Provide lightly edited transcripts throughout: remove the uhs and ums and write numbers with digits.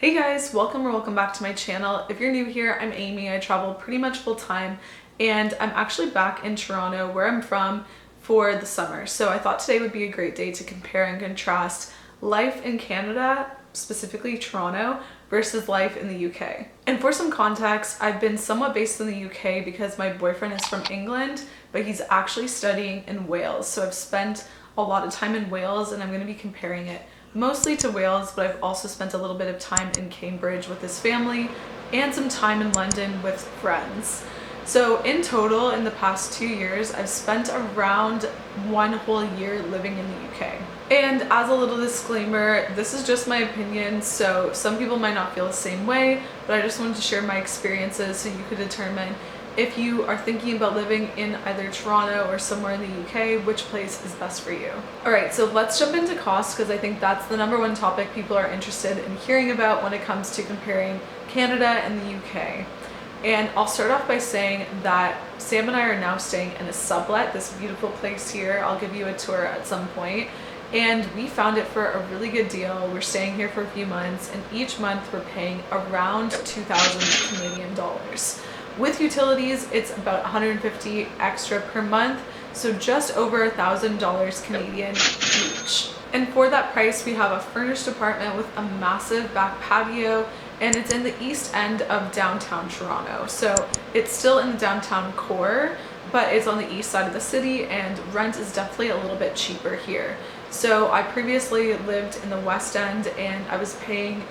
Hey guys, welcome back to my channel. If you're new here, I'm Amy. I travel pretty much full time and I'm actually back in Toronto, where I'm from, for the summer. So I thought today would be a great day to compare and contrast life in Canada, specifically Toronto, versus life in the UK. And for some context, I've been somewhat based in the UK because my boyfriend is from England, but he's actually studying in Wales. So I've spent a lot of time in Wales and I'm going to be comparing it mostly to Wales, but I've also spent a little bit of time in Cambridge with his family and some time in London with friends. So in total, in the past 2 years, I've spent around 1 whole year living in the UK. And as a little disclaimer, this is just my opinion, so some people might not feel the same way, but I just wanted to share my experiences so you could determine if you are thinking about living in either Toronto or somewhere in the UK, which place is best for you. Alright, so let's jump into cost because I think that's the number one topic people are interested in hearing about when it comes to comparing Canada and the UK. And I'll start off by saying that Sam and I are now staying in a sublet, this beautiful place here. I'll give you a tour at some point. And we found it for a really good deal. We're staying here for a few months and each month we're paying around 2,000 Canadian dollars. With utilities, it's about 150 extra per month, so just over $1,000 Canadian each. And for that price, we have a furnished apartment with a massive back patio, and it's in the east end of downtown Toronto. So it's still in the downtown core, but it's on the east side of the city, and rent is definitely a little bit cheaper here. So I previously lived in the West End, and I was paying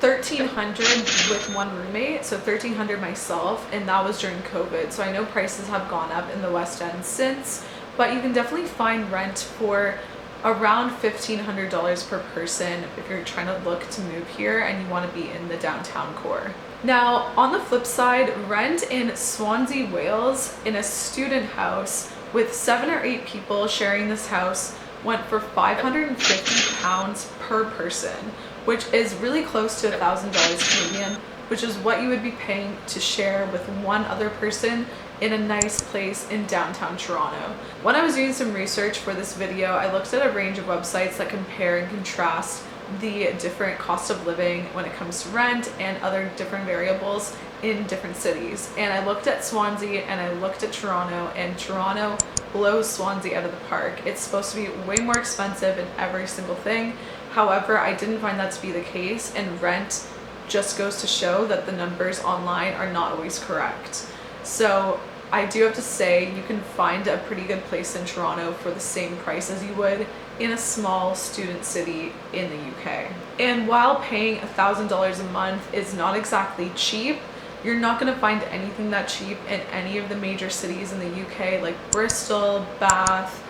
$1,300 with one roommate, so $1,300 myself, and that was during COVID. So I know prices have gone up in the West End since, but you can definitely find rent for around $1,500 per person if you're trying to look to move here and you want to be in the downtown core. Now, on the flip side, rent in Swansea, Wales, in a student house with 7 or 8 people sharing this house went for £550 per person, which is really close to $1,000 Canadian, which is what you would be paying to share with one other person in a nice place in downtown Toronto. When I was doing some research for this video, I looked at a range of websites that compare and contrast the different cost of living when it comes to rent and other different variables in different cities. And I looked at Swansea and I looked at Toronto, and Toronto blows Swansea out of the park. It's supposed to be way more expensive in every single thing. However, I didn't find that to be the case, and rent just goes to show that the numbers online are not always correct. So I do have to say, you can find a pretty good place in Toronto for the same price as you would in a small student city in the UK. And while paying $1,000 a month is not exactly cheap, you're not going to find anything that cheap in any of the major cities in the UK, like Bristol, Bath,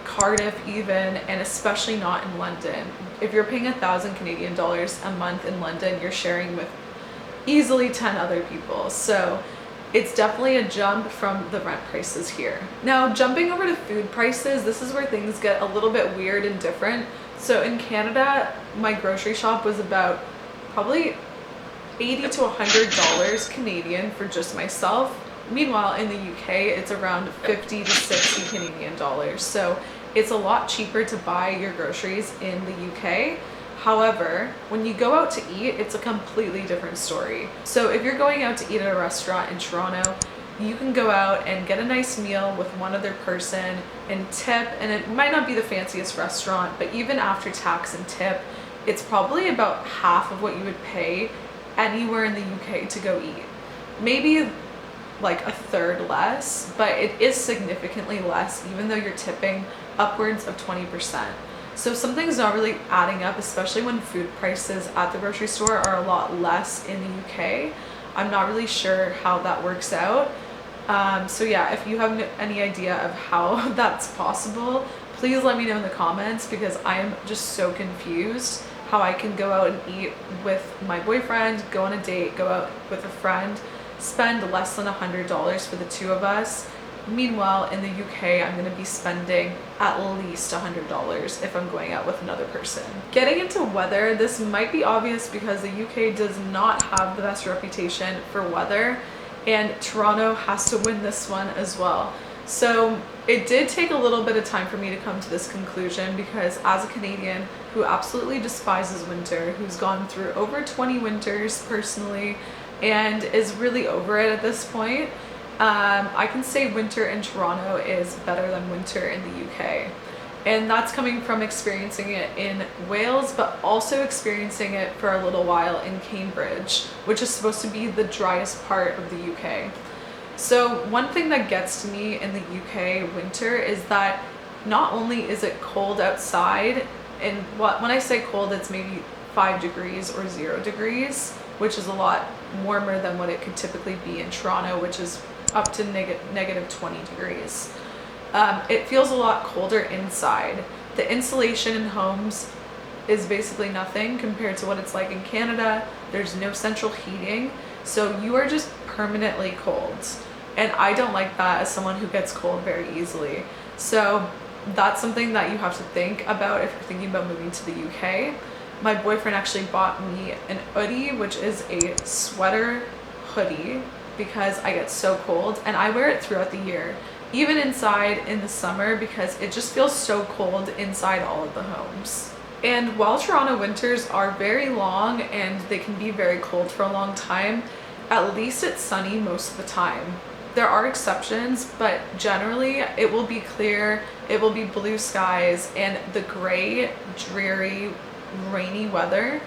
Cardiff even, and especially not in London. If you're paying 1,000 Canadian dollars a month in London, you're sharing with easily 10 other people. So it's definitely a jump from the rent prices here. Now, jumping over to food prices, this is where things get a little bit weird and different. So in Canada, my grocery shop was about probably $80 to $100 Canadian for just myself. Meanwhile, in the UK, it's around 50 to 60 Canadian dollars. So it's a lot cheaper to buy your groceries in the UK. However, when you go out to eat, it's a completely different story. So if you're going out to eat at a restaurant in Toronto, you can go out and get a nice meal with one other person and tip, and it might not be the fanciest restaurant, but even after tax and tip, it's probably about half of what you would pay anywhere in the UK to go eat. Maybe like a third less, but it is significantly less even though you're tipping upwards of 20%. So something's not really adding up, especially when food prices at the grocery store are a lot less in the UK. I'm not really sure how that works out. So yeah, if you have any idea of how that's possible, please let me know in the comments, because I am just so confused how I can go out and eat with my boyfriend, go on a date, go out with a friend, spend less than $100 for the two of us. Meanwhile, in the UK, I'm going to be spending at least $100 if I'm going out with another person. Getting into weather, this might be obvious because the UK does not have the best reputation for weather, and Toronto has to win this one as well. So it did take a little bit of time for me to come to this conclusion, because as a Canadian who absolutely despises winter, who's gone through over 20 winters personally and is really over it at this point. I can say winter in Toronto is better than winter in the UK. And that's coming from experiencing it in Wales, but also experiencing it for a little while in Cambridge, which is supposed to be the driest part of the UK. So one thing that gets to me in the UK winter is that not only is it cold outside, and when I say cold, it's maybe 5 degrees or 0 degrees, which is a lot warmer than what it could typically be in Toronto, which is up to negative 20 degrees. It feels a lot colder inside. The insulation in homes is basically nothing compared to what it's like in Canada. There's no central heating, so you are just permanently cold. And I don't like that as someone who gets cold very easily. So that's something that you have to think about if you're thinking about moving to the UK. My boyfriend actually bought me an hoodie, which is a sweater hoodie, because I get so cold, and I wear it throughout the year, even inside in the summer, because it just feels so cold inside all of the homes. And while Toronto winters are very long and they can be very cold for a long time, at least it's sunny most of the time. There are exceptions, but generally it will be clear, it will be blue skies, and the gray, dreary, rainy weather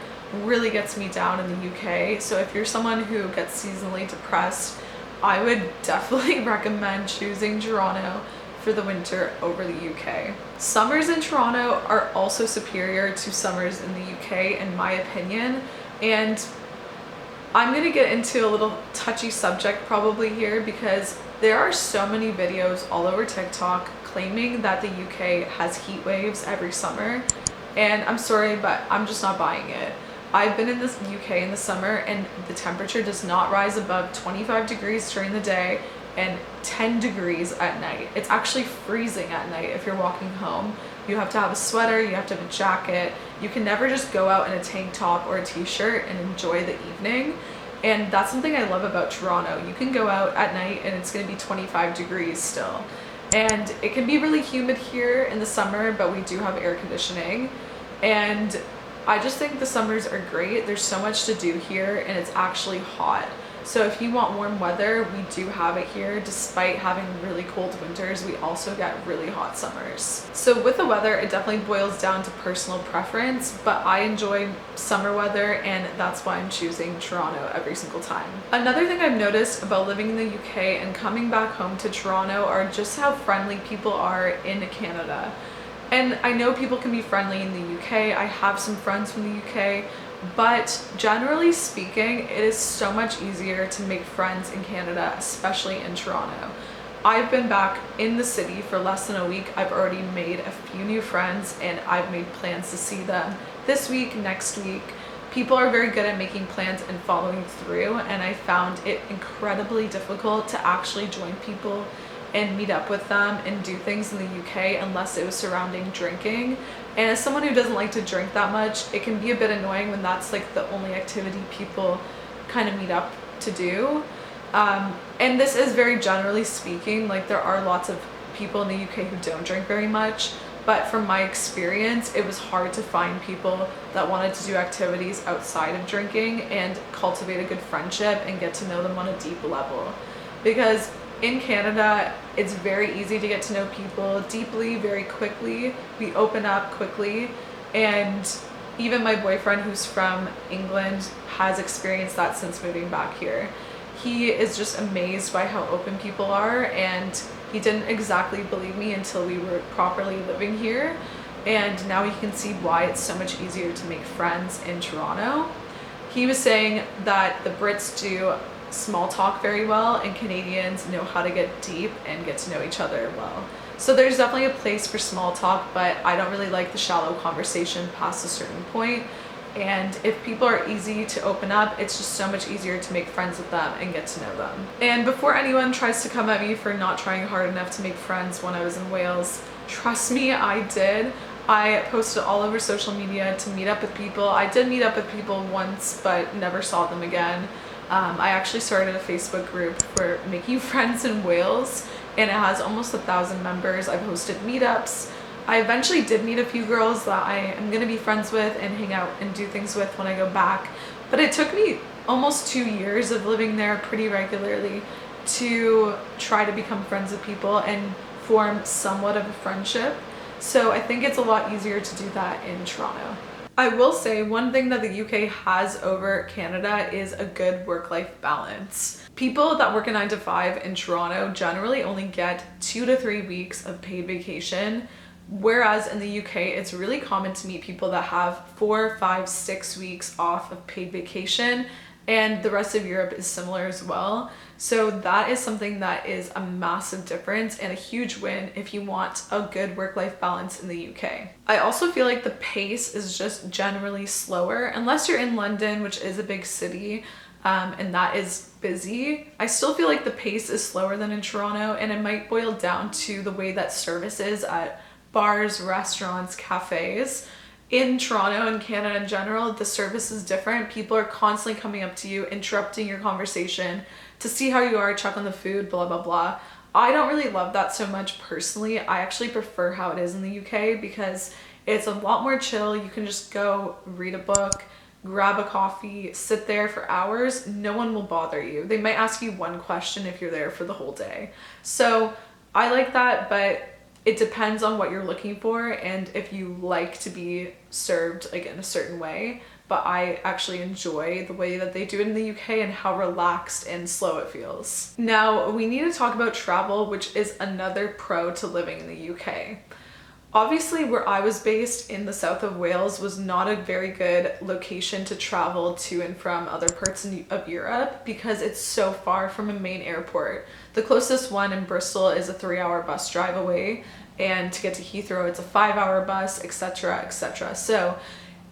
really gets me down in the UK. So if you're someone who gets seasonally depressed, I would definitely recommend choosing Toronto for the winter over the UK. Summers in Toronto are also superior to summers in the UK in my opinion, and I'm gonna get into a little touchy subject probably here, because there are so many videos all over TikTok claiming that the UK has heat waves every summer, and I'm sorry, but I'm just not buying it. I've been in the UK in the summer and the temperature does not rise above 25 degrees during the day and 10 degrees at night. It's actually freezing at night if you're walking home. You have to have a sweater, you have to have a jacket. You can never just go out in a tank top or a t-shirt and enjoy the evening. And that's something I love about Toronto. You can go out at night and it's gonna be 25 degrees still. And it can be really humid here in the summer, but we do have air conditioning. And I just think the summers are great. There's so much to do here and it's actually hot. So if you want warm weather, we do have it here. Despite having really cold winters, we also get really hot summers. So with the weather, it definitely boils down to personal preference, but I enjoy summer weather and that's why I'm choosing Toronto every single time. Another thing I've noticed about living in the UK and coming back home to Toronto are just how friendly people are in Canada. And I know people can be friendly in the UK. I have some friends from the UK, but generally speaking, it is so much easier to make friends in Canada, especially in Toronto. I've been back in the city for less than a week. I've already made a few new friends and I've made plans to see them this week, next week. People are very good at making plans and following through, and I found it incredibly difficult to actually join people and meet up with them and do things in the UK unless it was surrounding drinking. And as someone who doesn't like to drink that much, it can be a bit annoying when that's like the only activity people kind of meet up to do. And this is very generally speaking, like there are lots of people in the UK who don't drink very much, but from my experience, it was hard to find people that wanted to do activities outside of drinking and cultivate a good friendship and get to know them on a deep level. Because in Canada, it's very easy to get to know people deeply, very quickly. We open up quickly, and even my boyfriend, who's from England, has experienced that since moving back here. He is just amazed by how open people are, and he didn't exactly believe me until we were properly living here, and now he can see why it's so much easier to make friends in Toronto. He was saying that the Brits do small talk very well and Canadians know how to get deep and get to know each other well. So there's definitely a place for small talk, but I don't really like the shallow conversation past a certain point. And if people are easy to open up, it's just so much easier to make friends with them and get to know them. And before anyone tries to come at me for not trying hard enough to make friends when I was in Wales, trust me, I did. I posted all over social media to meet up with people. I did meet up with people once, but never saw them again. I actually started a Facebook group for making friends in Wales, and it has almost 1,000 members. I've hosted meetups. I eventually did meet a few girls that I am gonna be friends with and hang out and do things with when I go back. But it took me almost 2 years of living there pretty regularly to try to become friends with people and form somewhat of a friendship. So I think it's a lot easier to do that in Toronto. I will say one thing that the UK has over Canada is a good work-life balance. People that work a 9 to 5 in Toronto generally only get 2 to 3 weeks of paid vacation, whereas in the UK it's really common to meet people that have 4, 5, 6 weeks off of paid vacation, and the rest of Europe is similar as well. So that is something that is a massive difference and a huge win if you want a good work-life balance in the UK. I also feel like the pace is just generally slower, unless you're in London, which is a big city, and that is busy. I still feel like the pace is slower than in Toronto, and it might boil down to the way that service is at bars, restaurants, cafes. In Toronto and Canada in general, the service is different. People are constantly coming up to you, interrupting your conversation to see how you are, check on the food, blah, blah, blah. I don't really love that so much personally. I actually prefer how it is in the UK because it's a lot more chill. You can just go read a book, grab a coffee, sit there for hours. No one will bother you. They might ask you one question if you're there for the whole day. So I like that, but it depends on what you're looking for and if you like to be served like in a certain way. But I actually enjoy the way that they do it in the UK and how relaxed and slow it feels. Now, we need to talk about travel, which is another pro to living in the UK. Obviously, where I was based in the south of Wales was not a very good location to travel to and from other parts of Europe because it's so far from a main airport. The closest one in Bristol is a 3-hour bus drive away, and to get to Heathrow, it's a 5-hour bus, etc., etc. So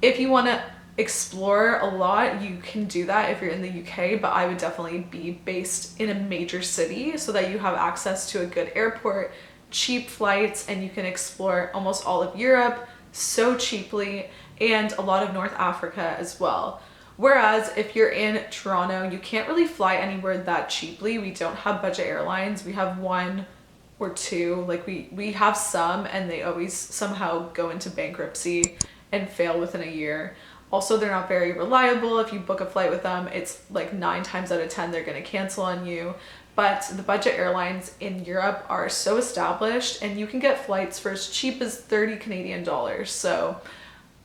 if you want to explore a lot, you can do that if you're in the UK, but I would definitely be based in a major city so that you have access to a good airport, cheap flights, and you can explore almost all of Europe so cheaply, and a lot of North Africa as well. Whereas if you're in Toronto, you can't really fly anywhere that cheaply. We don't have budget airlines. We have one or two, like we have some, and they always somehow go into bankruptcy and fail within a year. Also, they're not very reliable. If you book a flight with them, it's like 9 times out of 10 they're going to cancel on you. But the budget airlines in Europe are so established, and you can get flights for as cheap as 30 Canadian dollars. So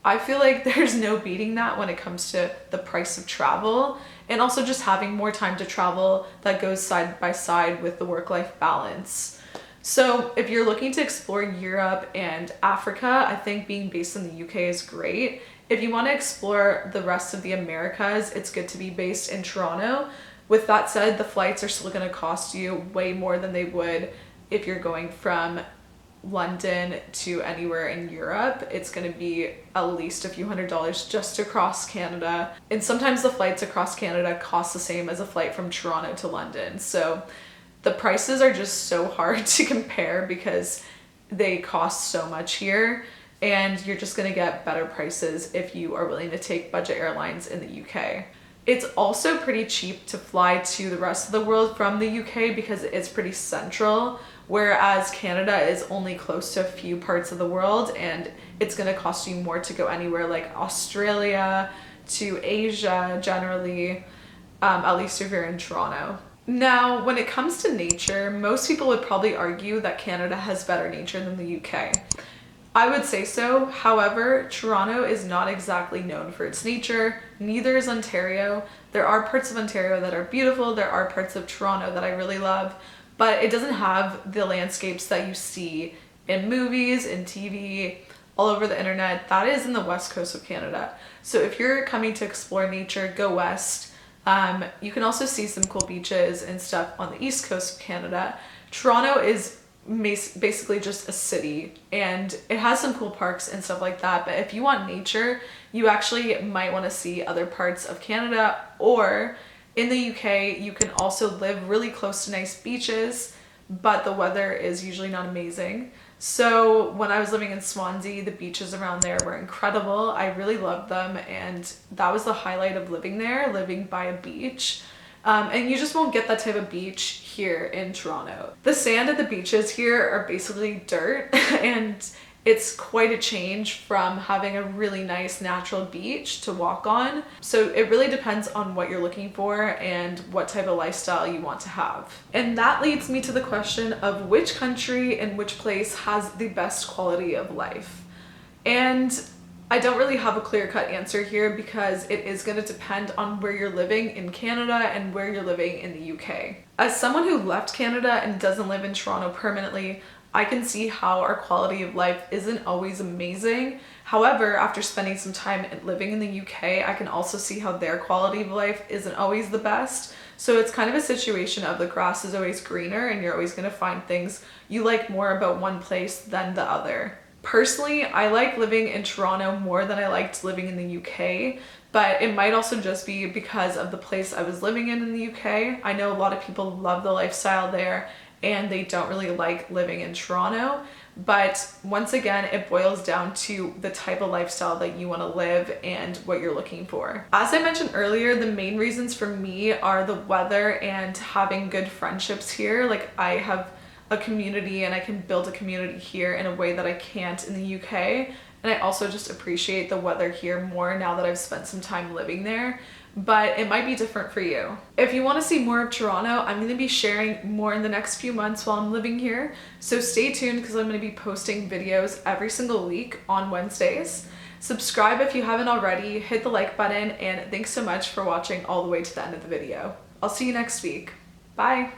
I feel like there's no beating that when it comes to the price of travel, and also just having more time to travel that goes side by side with the work-life balance. So if you're looking to explore Europe and Africa, I think being based in the UK is great. If you want to explore the rest of the Americas, it's good to be based in Toronto. With that said, the flights are still going to cost you way more than they would if you're going from London to anywhere in Europe. It's going to be at least a few $100s just to cross Canada. And sometimes the flights across Canada cost the same as a flight from Toronto to London. So the prices are just so hard to compare because they cost so much here, and you're just going to get better prices if you are willing to take budget airlines in the UK. It's also pretty cheap to fly to the rest of the world from the UK because it's pretty central, whereas Canada is only close to a few parts of the world, and it's going to cost you more to go anywhere like Australia, to Asia generally, at least if you're in Toronto. Now, when it comes to nature, most people would probably argue that Canada has better nature than the UK. I would say so. However, Toronto is not exactly known for its nature. Neither is Ontario. There are parts of Ontario that are beautiful. There are parts of Toronto that I really love, but it doesn't have the landscapes that you see in movies, in TV, all over the internet. That is in the west coast of Canada. So if you're coming to explore nature, go west. You can also see some cool beaches and stuff on the east coast of Canada. Toronto is basically just a city, and it has some cool parks and stuff like that, but if you want nature, you actually might want to see other parts of Canada, or in the UK you can also live really close to nice beaches, but the weather is usually not amazing. So when I was living in Swansea, the beaches around there were incredible. I really loved them, and that was the highlight of living there, living by a beach. And you just won't get that type of beach here in Toronto. The sand at the beaches here are basically dirt, and It's quite a change from having a really nice natural beach to walk on. So it really depends on what you're looking for and what type of lifestyle you want to have. And that leads me to the question of which country and which place has the best quality of life. And I don't really have a clear-cut answer here because it is going to depend on where you're living in Canada and where you're living in the UK. As someone who left Canada and doesn't live in Toronto permanently, I can see how our quality of life isn't always amazing. However, after spending some time living in the UK, I can also see how their quality of life isn't always the best. So it's kind of a situation of the grass is always greener and you're always going to find things you like more about one place than the other. Personally, I like living in Toronto more than I liked living in the UK, but it might also just be because of the place I was living in the UK. I know a lot of people love the lifestyle there and they don't really like living in Toronto, but once again, it boils down to the type of lifestyle that you want to live and what you're looking for. As I mentioned earlier, the main reasons for me are the weather and having good friendships here. Like, I have a community and I can build a community here in a way that I can't in the UK. And I also just appreciate the weather here more now that I've spent some time living there, but it might be different for you. If you want to see more of Toronto, I'm going to be sharing more in the next few months while I'm living here. So stay tuned because I'm going to be posting videos every single week on Wednesdays. Subscribe if you haven't already, hit the like button, and thanks so much for watching all the way to the end of the video. I'll see you next week. Bye.